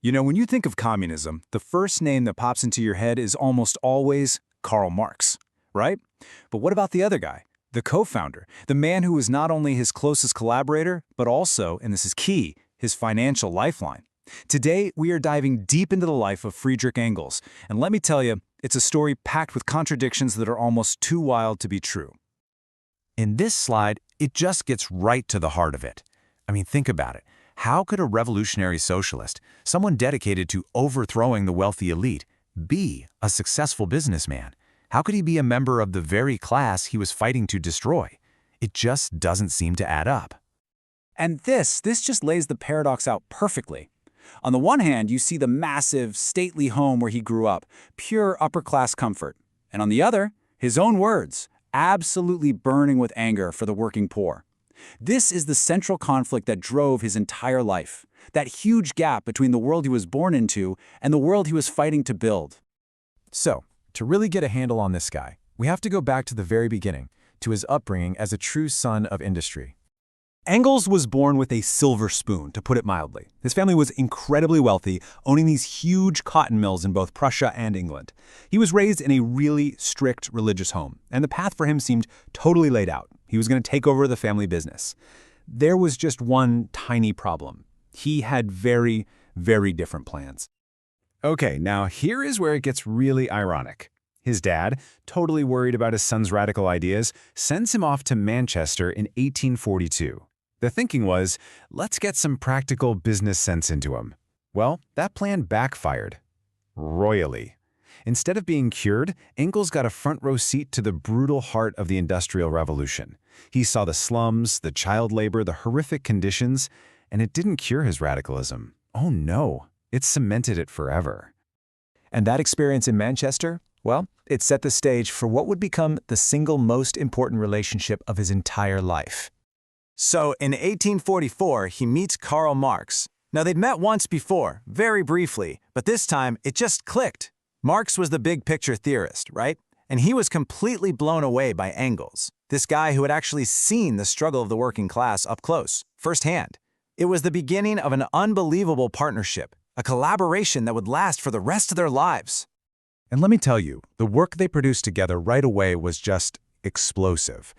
You know, when you think of communism, the first name that pops into your head is almost always Karl Marx, right? But what about the other guy, the co-founder, the man who was not only his closest collaborator, but also, and this is key, his financial lifeline? Today, we are diving deep into the life of Friedrich Engels, and let me tell you, it's a story packed with contradictions that are almost too wild to be true. In this slide, it just gets right to the heart of it. I mean, think about it. How could a revolutionary socialist, someone dedicated to overthrowing the wealthy elite, be a successful businessman? How could he be a member of the very class he was fighting to destroy? It just doesn't seem to add up. And this just lays the paradox out perfectly. On the one hand, you see the massive, stately home where he grew up, pure upper-class comfort. And on the other, his own words, absolutely burning with anger for the working poor. This is the central conflict that drove his entire life, that huge gap between the world he was born into and the world he was fighting to build. So, to really get a handle on this guy, we have to go back to the very beginning, to his upbringing as a true son of industry. Engels was born with a silver spoon, to put it mildly. His family was incredibly wealthy, owning these huge cotton mills in both Prussia and England. He was raised in a really strict religious home, and the path for him seemed totally laid out. He was going to take over the family business. There was just one tiny problem. He had very, very different plans. Okay, now here is where it gets really ironic. His dad, totally worried about his son's radical ideas, sends him off to Manchester in 1842. The thinking was, let's get some practical business sense into him. Well, that plan backfired. Royally. Instead of being cured, Engels got a front-row seat to the brutal heart of the Industrial Revolution. He saw the slums, the child labor, the horrific conditions, and it didn't cure his radicalism. Oh no, it cemented it forever. And that experience in Manchester, well, it set the stage for what would become the single most important relationship of his entire life. So, in 1844, he meets Karl Marx. Now, they'd met once before, very briefly, but this time it just clicked. Marx was the big-picture theorist, right? And he was completely blown away by Engels, this guy who had actually seen the struggle of the working class up close, firsthand. It was the beginning of an unbelievable partnership, a collaboration that would last for the rest of their lives. And let me tell you, the work they produced together right away was just explosive.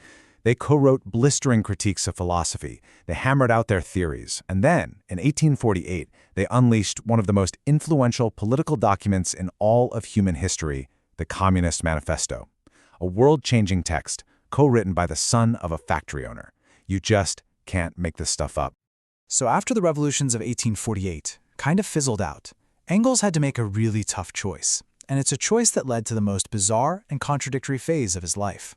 They co-wrote blistering critiques of philosophy, they hammered out their theories, and then, in 1848, they unleashed one of the most influential political documents in all of human history, the Communist Manifesto. A world-changing text, co-written by the son of a factory owner. You just can't make this stuff up. So after the revolutions of 1848 kind of fizzled out, Engels had to make a really tough choice. And it's a choice that led to the most bizarre and contradictory phase of his life.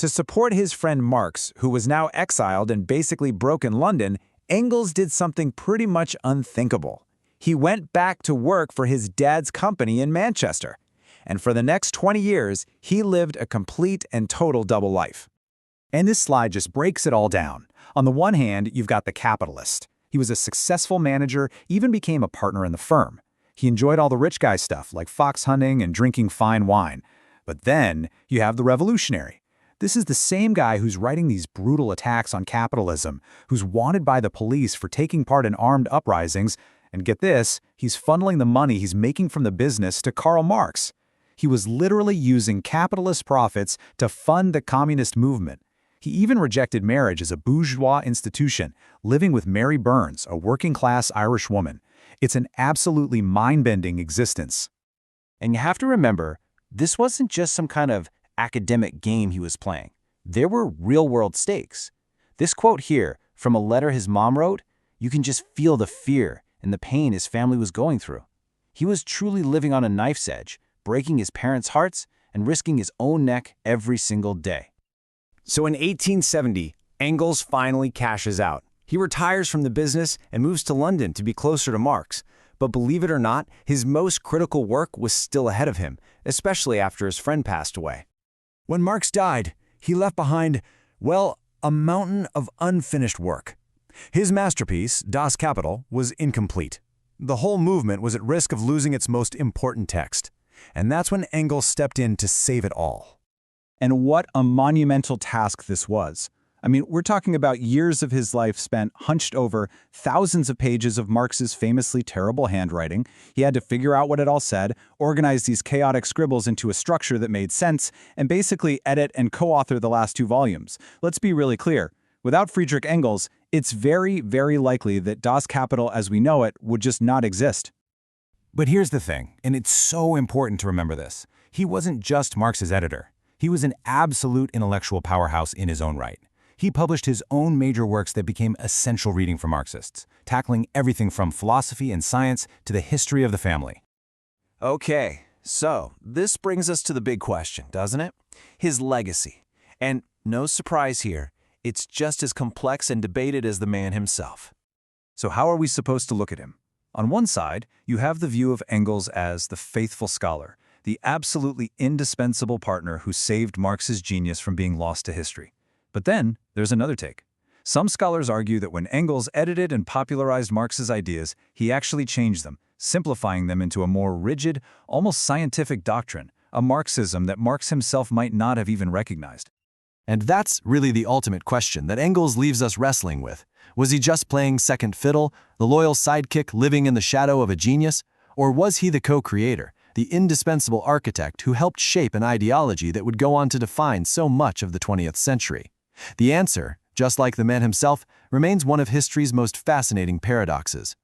To support his friend Marx, who was now exiled and basically broke in London, Engels did something pretty much unthinkable. He went back to work for his dad's company in Manchester. And for the next 20 years, he lived a complete and total double life. And this slide just breaks it all down. On the one hand, you've got the capitalist. He was a successful manager, even became a partner in the firm. He enjoyed all the rich guy stuff like fox hunting and drinking fine wine. But then you have the revolutionary. This is the same guy who's writing these brutal attacks on capitalism, who's wanted by the police for taking part in armed uprisings, and get this, he's funneling the money he's making from the business to Karl Marx. He was literally using capitalist profits to fund the communist movement. He even rejected marriage as a bourgeois institution, living with Mary Burns, a working-class Irish woman. It's an absolutely mind-bending existence. And you have to remember, this wasn't just some kind of academic game he was playing. There were real-world stakes. This quote here, from a letter his mom wrote, you can just feel the fear and the pain his family was going through. He was truly living on a knife's edge, breaking his parents' hearts and risking his own neck every single day. So in 1870, Engels finally cashes out. He retires from the business and moves to London to be closer to Marx. But believe it or not, his most critical work was still ahead of him, especially after his friend passed away. When Marx died, he left behind, well, a mountain of unfinished work. His masterpiece, Das Kapital, was incomplete. The whole movement was at risk of losing its most important text. And that's when Engels stepped in to save it all. And what a monumental task this was. I mean, we're talking about years of his life spent hunched over thousands of pages of Marx's famously terrible handwriting. He had to figure out what it all said, organize these chaotic scribbles into a structure that made sense, and basically edit and co-author the last 2 volumes. Let's be really clear. Without Friedrich Engels, it's very, very likely that Das Kapital as we know it would just not exist. But here's the thing, and it's so important to remember this. He wasn't just Marx's editor. He was an absolute intellectual powerhouse in his own right. He published his own major works that became essential reading for Marxists, tackling everything from philosophy and science to the history of the family. Okay, so this brings us to the big question, doesn't it? His legacy. And no surprise here, it's just as complex and debated as the man himself. So how are we supposed to look at him? On one side, you have the view of Engels as the faithful scholar, the absolutely indispensable partner who saved Marx's genius from being lost to history. But then, there's another take. Some scholars argue that when Engels edited and popularized Marx's ideas, he actually changed them, simplifying them into a more rigid, almost scientific doctrine, a Marxism that Marx himself might not have even recognized. And that's really the ultimate question that Engels leaves us wrestling with. Was he just playing second fiddle, the loyal sidekick living in the shadow of a genius? Or was he the co-creator, the indispensable architect who helped shape an ideology that would go on to define so much of the 20th century? The answer, just like the man himself, remains one of history's most fascinating paradoxes.